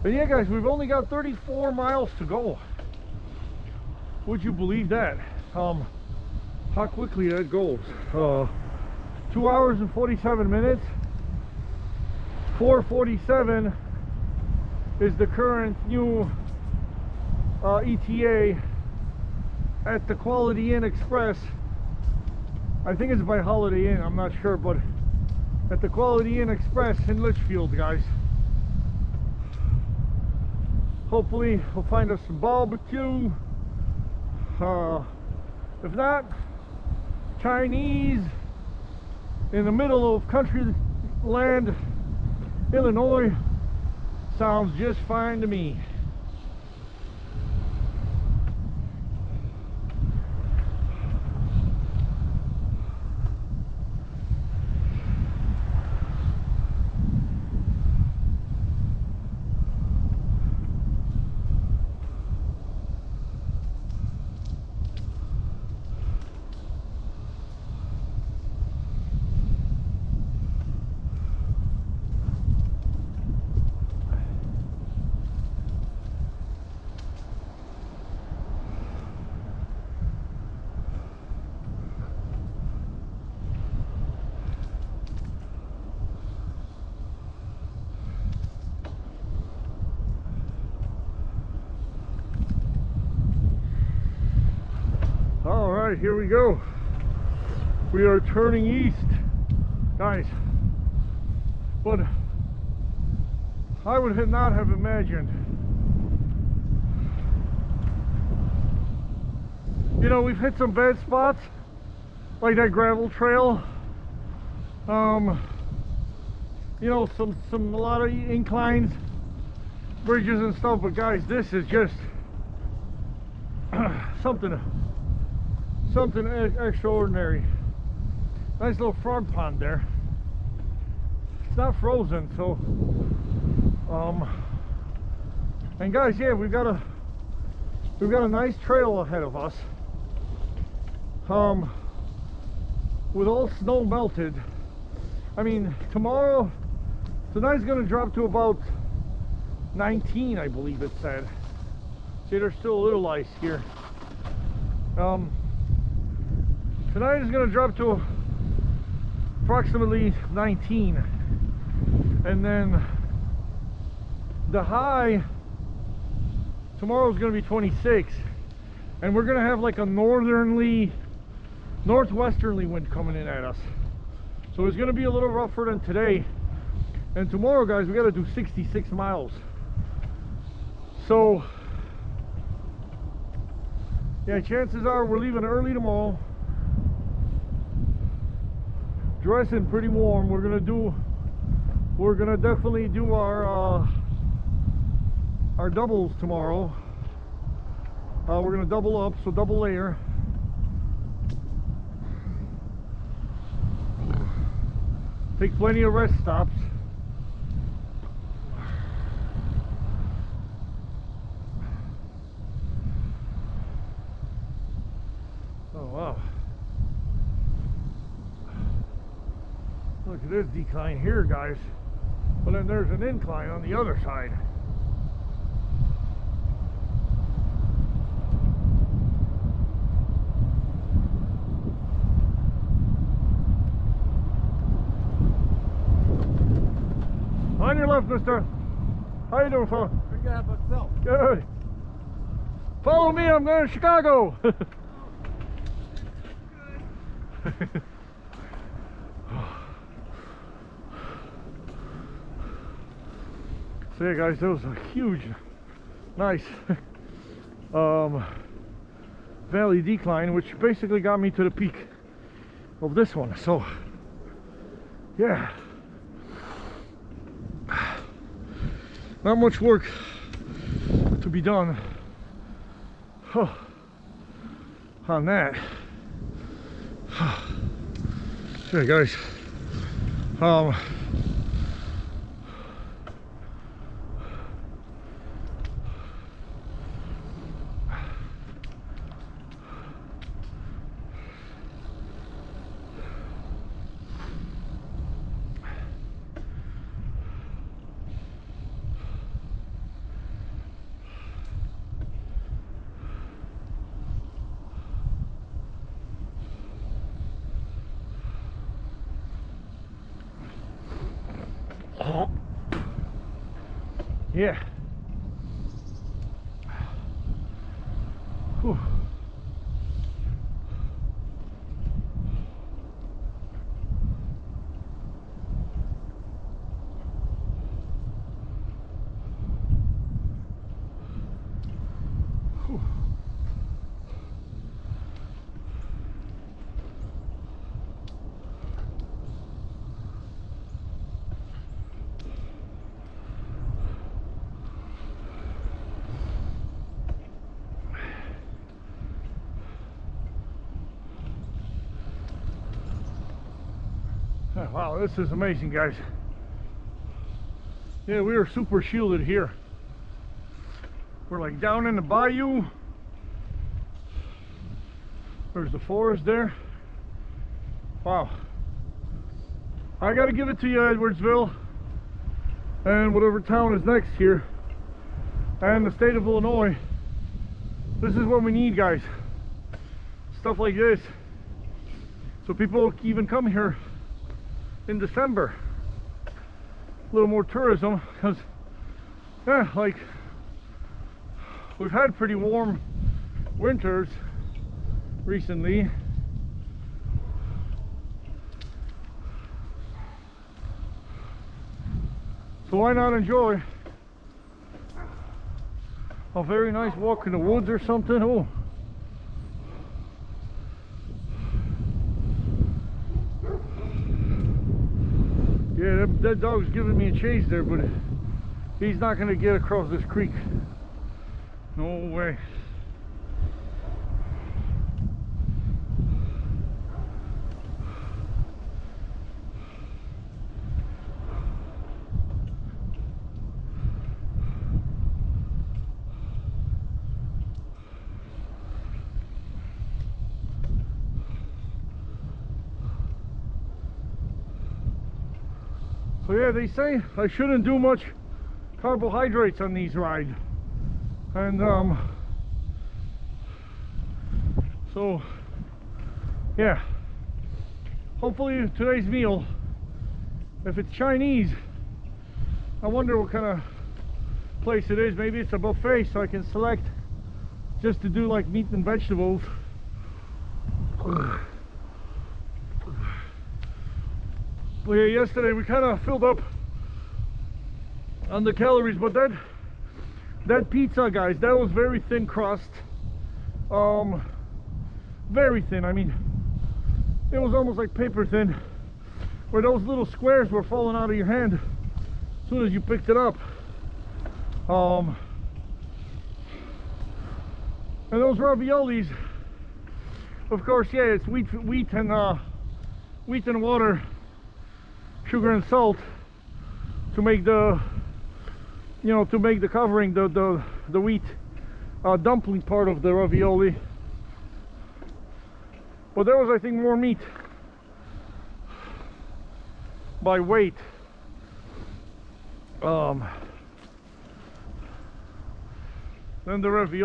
And yeah, guys, we've only got 34 miles to go. Would you believe that? How quickly that goes. 2 hours and 47 minutes. 4:47 is the current new ETA at the Quality Inn Express. I think it's by Holiday Inn, I'm not sure, but at the Quality Inn Express in Litchfield, guys. Hopefully we'll find us some barbecue. If not, Chinese in the middle of country land, Illinois, sounds just fine to me. Alright, here we go. We are turning east, guys. But I would not have imagined. You know, we've hit some bad spots, like that gravel trail. You know, a lot of inclines, bridges and stuff. But guys, this is just something extraordinary. Nice little frog pond there. It's not frozen, so and guys, yeah, we've got a nice trail ahead of us. With all snow melted. I mean, tonight's gonna drop to about 19, I believe it said. See, there's still a little ice here. Tonight is going to drop to approximately 19, and then the high tomorrow is going to be 26, and we're going to have like a northwesterly wind coming in at us, so it's going to be a little rougher than today. And tomorrow, guys, we got to do 66 miles. So yeah, chances are we're leaving early tomorrow, dressing pretty warm. We're gonna definitely do our doubles tomorrow. We're gonna double up, so double layer. Take plenty of rest stops. Oh wow. Look at this decline here, guys. But then there's an incline on the other side. On your left, mister. How you doing, fella? Good guy by itself. Good. Follow me, I'm going to Chicago. So yeah, guys, that was a huge, nice valley decline, which basically got me to the peak of this one. So yeah, not much work to be done on that. So yeah, guys, Yeah. Whew. Whew. Wow, this is amazing, guys. Yeah, we are super shielded here. We're like down in the bayou. There's the forest there. Wow. I gotta give it to you, Edwardsville, and whatever town is next here, and the state of Illinois. This is what we need, guys. Stuff like this. So people even come here in December. A little more tourism, because yeah, like we've had pretty warm winters recently. So why not enjoy a very nice walk in the woods or something? Oh. Yeah, that dog's giving me a chase there, but he's not going to get across this creek. No way. So yeah, they say I shouldn't do much carbohydrates on these rides, and so yeah, hopefully today's meal, if it's Chinese, I wonder what kind of place it is. Maybe it's a buffet, so I can select just to do like meat and vegetables. Well, yeah, yesterday we kind of filled up on the calories, but that pizza, guys, that was very thin crust. Very thin. I mean, it was almost like paper thin, where those little squares were falling out of your hand as soon as you picked it up. And those raviolis, of course, yeah, it's wheat and water, sugar and salt to make the, you know, to make the covering, the wheat dumpling part of the ravioli. But there was, I think, more meat by weight than the ravioli.